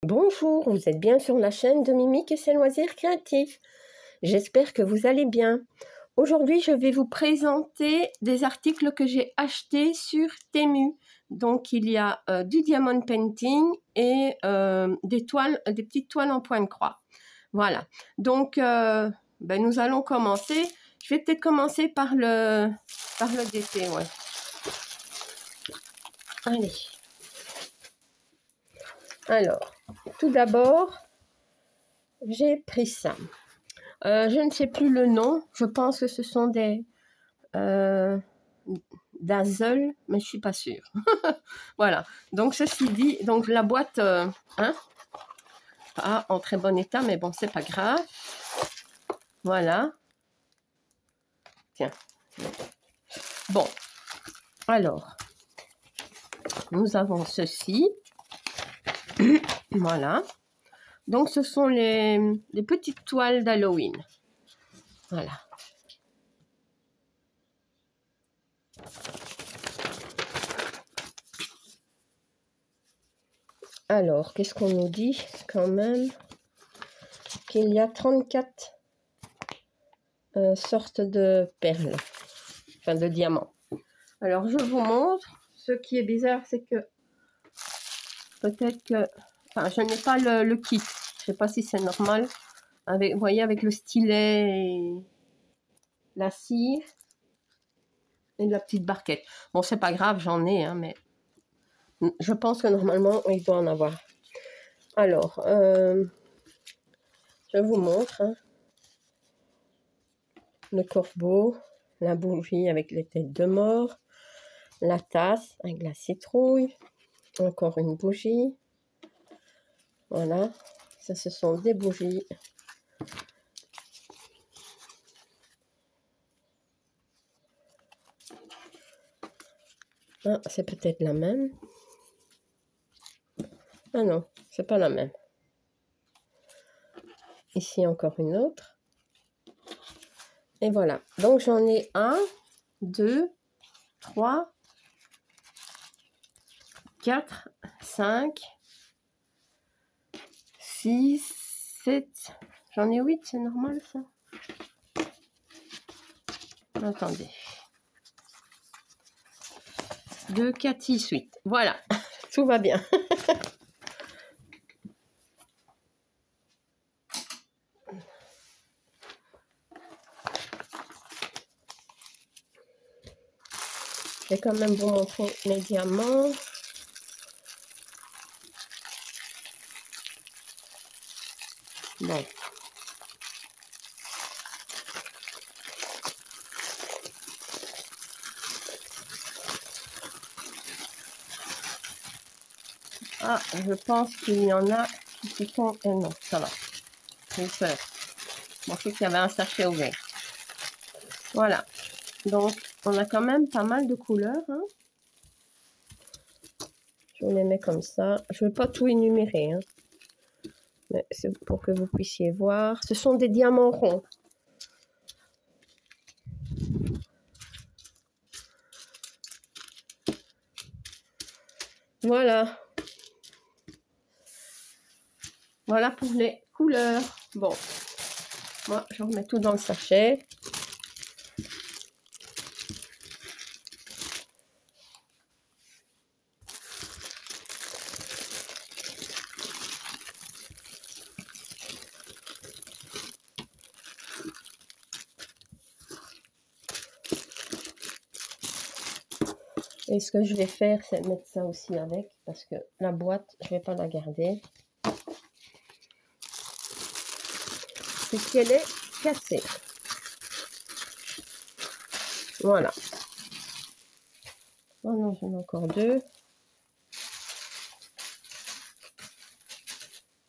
Bonjour, vous êtes bien sur la chaîne de Mimique et ses loisirs créatifs. J'espère que vous allez bien. Aujourd'hui, je vais vous présenter des articles que j'ai achetés sur Temu. Donc, il y a du diamond painting et des petites toiles en point de croix. Voilà. Donc, nous allons commencer. Je vais peut-être commencer par le DT, ouais. Allez. Alors, tout d'abord, j'ai pris ça. Je ne sais plus le nom. Je pense que ce sont des Dazzle, mais je suis pas sûre. Voilà. Donc, ceci dit, donc la boîte, pas en très bon état, mais bon, c'est pas grave. Voilà. Tiens. Bon. Alors, nous avons ceci. Voilà. Donc, ce sont les petites toiles d'Halloween. Voilà. Alors, qu'est-ce qu'on nous dit quand même? Qu'il y a 34 sortes de perles, enfin de diamants. Alors, je vous montre. Ce qui est bizarre, c'est que peut-être que... Enfin, je n'ai pas le kit. Je ne sais pas si c'est normal. Avec, vous voyez, avec le stylet et la cire et la petite barquette. Bon, c'est pas grave, j'en ai, hein, mais je pense que normalement, il doit en avoir. Alors, je vous montre le corbeau, la bougie avec les têtes de mort, la tasse avec la citrouille, encore une bougie. Voilà, ça ce sont des bougies. Ah, c'est peut-être la même. Ah non, c'est pas la même. Ici encore une autre. Et voilà. Donc j'en ai 1, 2, 3, 4, 5, 6, 7. J'en ai 8, c'est normal ça? Attendez. 2, 4, 6, 8. Voilà. Tout va bien. Je vais quand même vous montrer mes diamants. Bon. Ah, je pense qu'il y en a qui sont... non, ça va. J'ai peur. Je pensais qu'il y avait un sachet ouvert. Voilà. Donc, on a quand même pas mal de couleurs. Hein. Je vous les mets comme ça. Je ne vais pas tout énumérer. Hein. Mais c'est pour que vous puissiez voir. Ce sont des diamants ronds. Voilà. Voilà pour les couleurs. Bon. Moi, je remets tout dans le sachet. Et ce que je vais faire, c'est mettre ça aussi avec, parce que la boîte, je ne vais pas la garder. Puisqu'elle est cassée. Voilà. Oh non, j'en ai encore 2.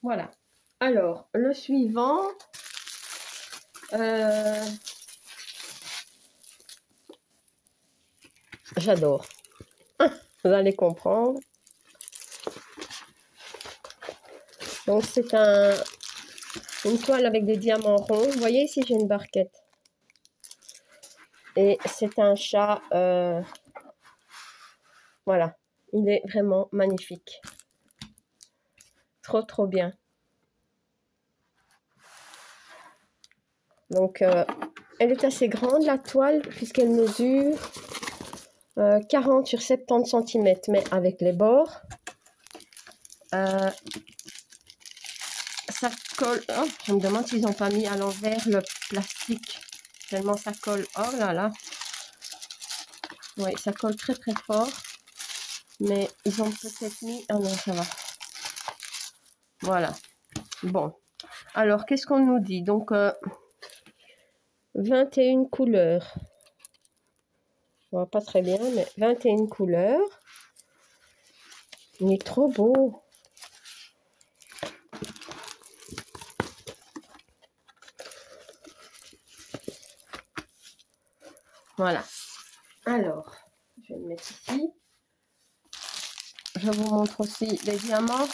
Voilà. Alors, le suivant... j'adore. Vous allez comprendre. Donc, c'est une toile avec des diamants ronds. Vous voyez ici, j'ai une barquette. Et c'est un chat. Voilà. Il est vraiment magnifique. trop bien. Donc, elle est assez grande, la toile, puisqu'elle mesure 40 sur 70 cm, mais avec les bords. Ça colle. Oh, je me demande s'ils n'ont pas mis à l'envers le plastique. Tellement ça colle. Oh là là. Oui, ça colle très très fort. Mais ils ont peut-être mis... Ah non, ça va. Voilà. Bon. Alors, qu'est-ce qu'on nous dit? Donc, 21 couleurs. On voit pas très bien, mais 21 couleurs. Il est trop beau. Voilà. Alors, je vais le mettre ici. Je vous montre aussi les diamants.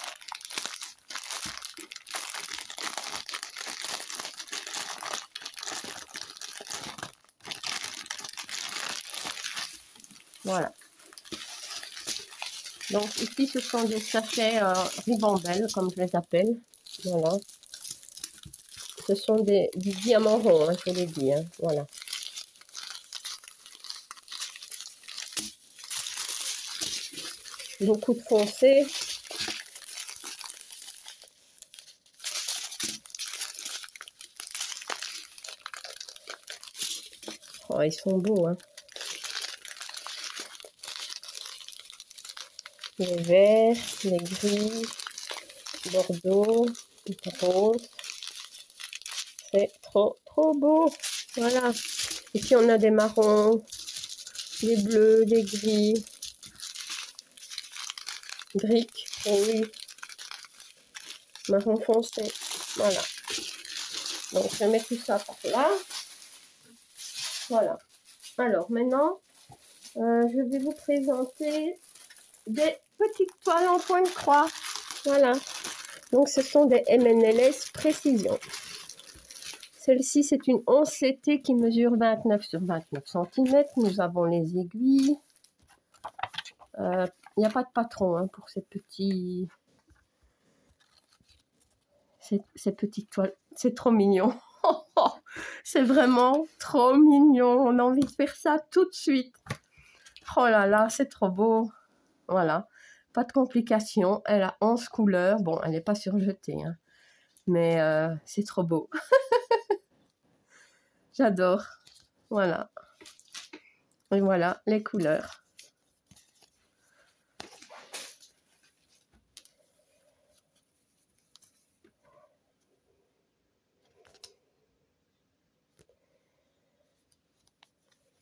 Voilà. Donc ici, ce sont des sachets ribambelles, comme je les appelle. Voilà. Ce sont du diamant rond, hein, je vous l'ai dit. Hein. Voilà. Beaucoup de foncé. Oh, ils sont beaux, hein. Les verts, les gris, bordeaux, rose. C'est trop beau. Voilà. Ici, on a des marrons, des bleus, des gris. Briques, oui. Marron foncé. Voilà. Donc, je mets tout ça par là. Voilà. Alors, maintenant, je vais vous présenter des petites toiles en point de croix. Voilà. Donc, ce sont des MNLS Précision. Celle-ci, c'est une 11 CT qui mesure 29 sur 29 cm. Nous avons les aiguilles. Il n'y a pas de patron hein, pour ces petites toiles. C'est trop mignon. C'est vraiment trop mignon. On a envie de faire ça tout de suite. Oh là là, c'est trop beau. Voilà. Pas de complications. Elle a 11 couleurs. Bon, elle n'est pas surjetée. Hein. Mais c'est trop beau. J'adore. Voilà. Et voilà les couleurs.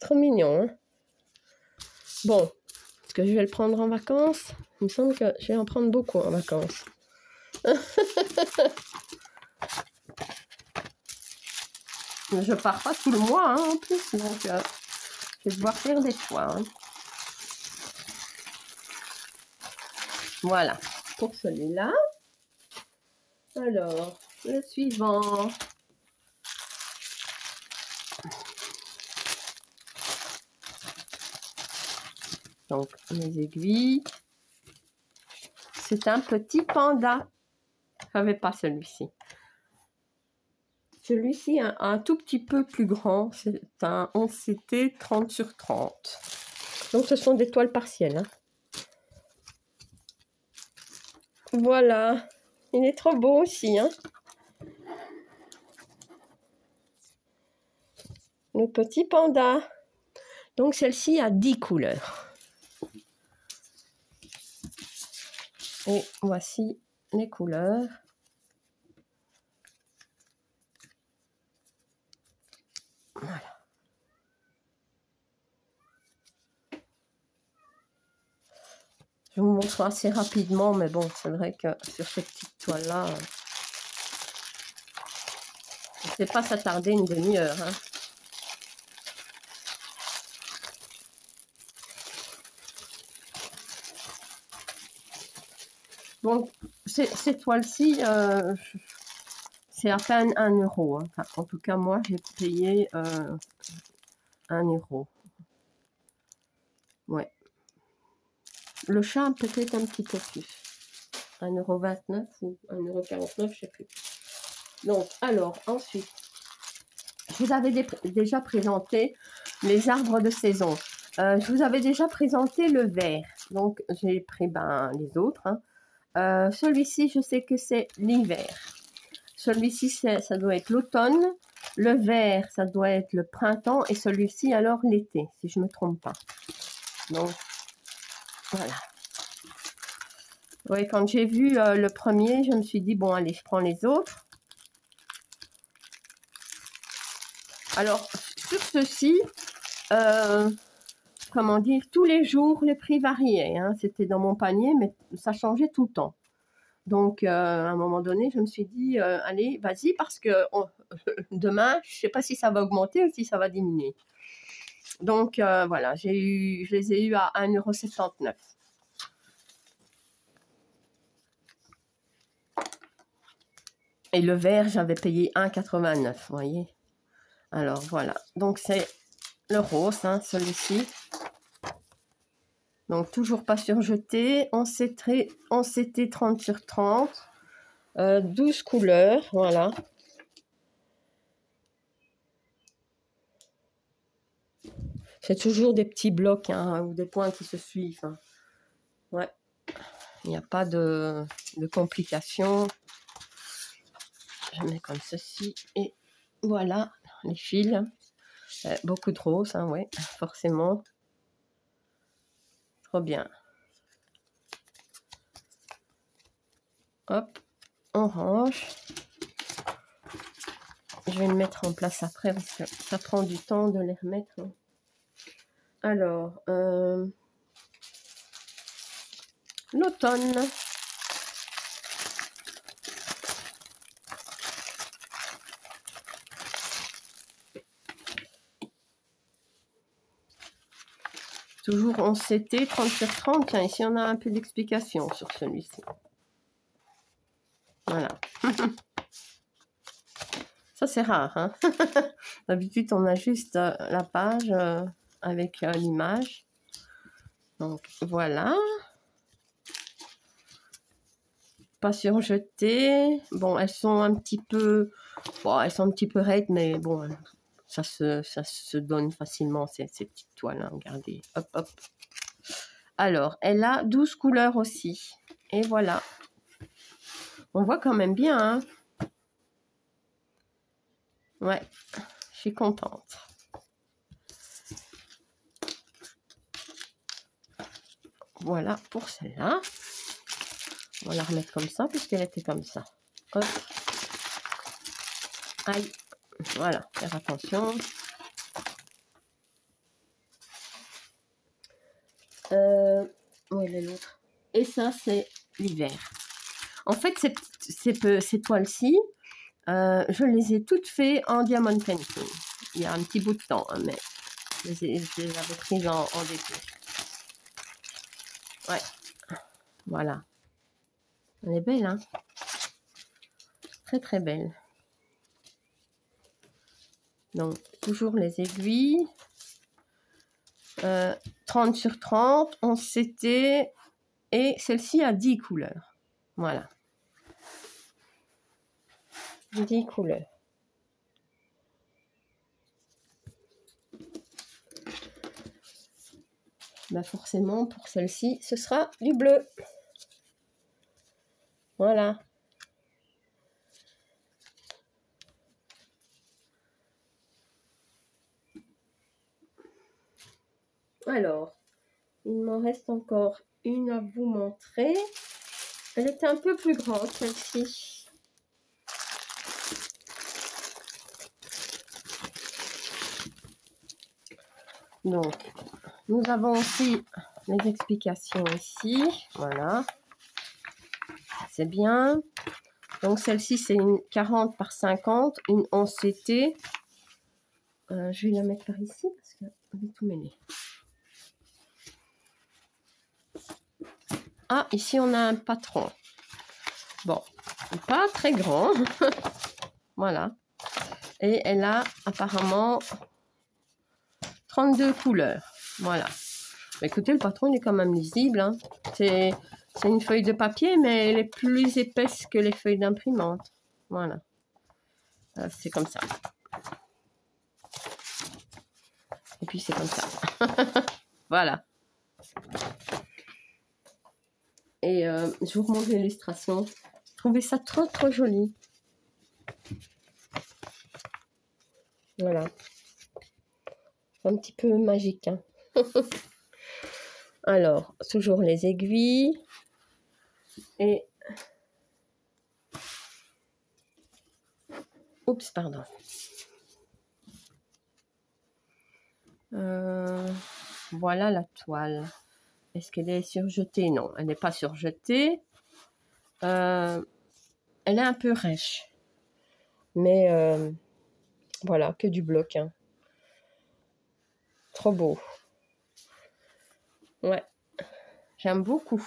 Trop mignon. Hein? Bon. Est-ce que je vais le prendre en vacances? Il me semble que je vais en prendre beaucoup en vacances. Je pars pas tout le mois hein, en plus, donc je vais devoir faire des choix. Hein. Voilà, pour celui-là. Alors, le suivant. Donc, les aiguilles. C'est un petit panda. Je savais pas celui-ci. Celui-ci est un tout petit peu plus grand. C'est un 11 CT 30 sur 30. Donc, ce sont des toiles partielles. Hein. Voilà. Il est trop beau aussi. Hein. Le petit panda. Donc, celle-ci a 10 couleurs. Et voici les couleurs. Voilà. Je vous montre assez rapidement, mais bon, c'est vrai que sur cette petite toile-là, je ne sais pas s'attarder une demi-heure. Hein. Bon, ces toiles-ci, c'est à peine 1 euro. Hein. Enfin, en tout cas, moi, j'ai payé 1 euro. Ouais. Le chat, peut-être un petit peu plus. 1,29 € ou 1,49 €, je sais plus. Donc, alors, ensuite, je vous avais déjà présenté les arbres de saison. Je vous avais déjà présenté le vert. Donc, j'ai pris les autres. Hein. Celui-ci, je sais que c'est l'hiver. Celui-ci, ça doit être l'automne. Le vert, ça doit être le printemps. Et celui-ci, alors, l'été, si je ne me trompe pas. Donc, voilà. Oui, quand j'ai vu le premier, je me suis dit, bon, allez, je prends les autres. Alors, sur ceci, comment dire, tous les jours, les prix variaient. Hein. C'était dans mon panier, mais ça changeait tout le temps. Donc, à un moment donné, je me suis dit, allez, vas-y, parce que demain, je ne sais pas si ça va augmenter ou si ça va diminuer. Donc, voilà, je les ai eus à 1,79 €. Et le vert, j'avais payé 1,89 €, vous voyez. Alors, voilà. Donc, c'est le rose, hein, celui-ci. Donc, toujours pas surjeté. On s'était 30 sur 30. 12 couleurs, voilà. C'est toujours des petits blocs, hein, ou des points qui se suivent. Hein. Ouais. Il n'y a pas de complications. Je mets comme ceci. Et voilà, les fils. Beaucoup de roses, hein, ouais, forcément. Trop bien. Hop, orange. Je vais le mettre en place après parce que ça prend du temps de les remettre. Alors, l'automne. Toujours 11 CT, 30 sur 30. Tiens, ici, on a un peu d'explication sur celui-ci. Voilà. Ça, c'est rare. Hein. D'habitude, on a juste la page avec l'image. Donc, voilà. Pas surjetées. Bon, elles sont un petit peu... Bon, elles sont un petit peu raides, mais bon... Ça se donne facilement, ces petites toiles. Hein, regardez. Hop, hop. Alors, elle a 12 couleurs aussi. Et voilà. On voit quand même bien. Hein. Ouais. Je suis contente. Voilà pour celle-là. On va la remettre comme ça, puisqu'elle était comme ça. Hop. Aïe. Voilà. Faire attention. Où est l'autre? Et ça, c'est l'hiver. En fait, ces toiles-ci, je les ai toutes faites en diamond painting. Il y a un petit bout de temps, hein, mais je les avais prises en déco. Ouais. Voilà. Elle est belle, hein? Très, très belle. Donc, toujours les aiguilles. 30 sur 30, 11 CT. Et celle-ci a 10 couleurs. Voilà. 10 couleurs. Ben forcément, pour celle-ci, ce sera du bleu. Voilà. Alors, il m'en reste encore une à vous montrer. Elle était un peu plus grande, celle-ci. Donc, nous avons aussi les explications ici. Voilà. C'est bien. Donc, celle-ci, c'est une 40 par 50, une 11 CT. Je vais la mettre par ici parce que je vais tout mêler. Ah, ici, on a un patron. Bon, pas très grand. Voilà. Et elle a apparemment 32 couleurs. Voilà. Bah, écoutez, le patron il est quand même lisible. Hein. C'est une feuille de papier, mais elle est plus épaisse que les feuilles d'imprimante. Voilà. C'est comme ça. Et puis c'est comme ça. Voilà. Et je vous remontre l'illustration. Je trouvais ça trop joli. Voilà. Un petit peu magique. Hein. Alors, toujours les aiguilles. Et... Oups, pardon. Voilà la toile. Est-ce qu'elle est surjetée? Non, elle n'est pas surjetée. Elle est un peu rêche. Mais voilà, que du bloc. Hein. Trop beau. Ouais, j'aime beaucoup.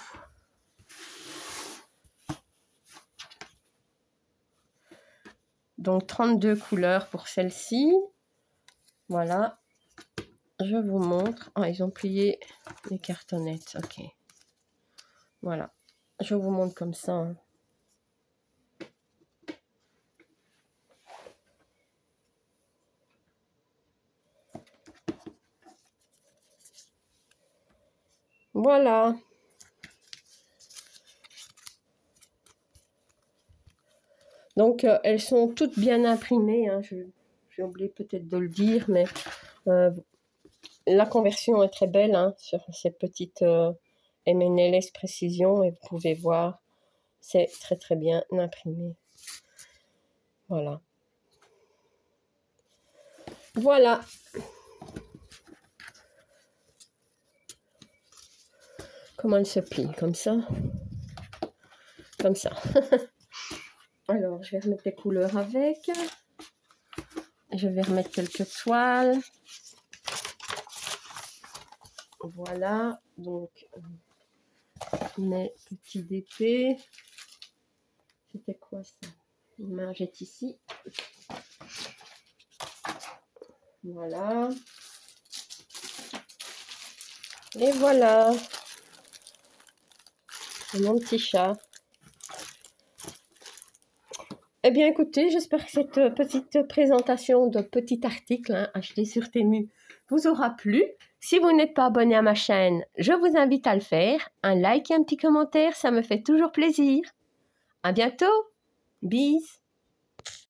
Donc 32 couleurs pour celle-ci. Voilà. Je vous montre. Ah, ils ont plié les cartonnettes. Ok. Voilà. Je vous montre comme ça. Hein. Voilà. Donc, elles sont toutes bien imprimées. Hein. J'ai oublié peut-être de le dire, mais la conversion est très belle hein, sur cette petite MNLS Précision. Et vous pouvez voir, c'est très bien imprimé. Voilà. Voilà. Comment elle se plie, comme ça. Comme ça. Alors, je vais remettre les couleurs avec. Je vais remettre quelques toiles. Voilà. Donc, mes petits DP. C'était quoi ça? Une margette ici. Voilà. Et voilà. Mon petit chat. Eh bien, écoutez, j'espère que cette petite présentation de petit article hein, acheté sur Temu vous aura plu. Si vous n'êtes pas abonné à ma chaîne, je vous invite à le faire. Un like et un petit commentaire, ça me fait toujours plaisir. À bientôt. Bis.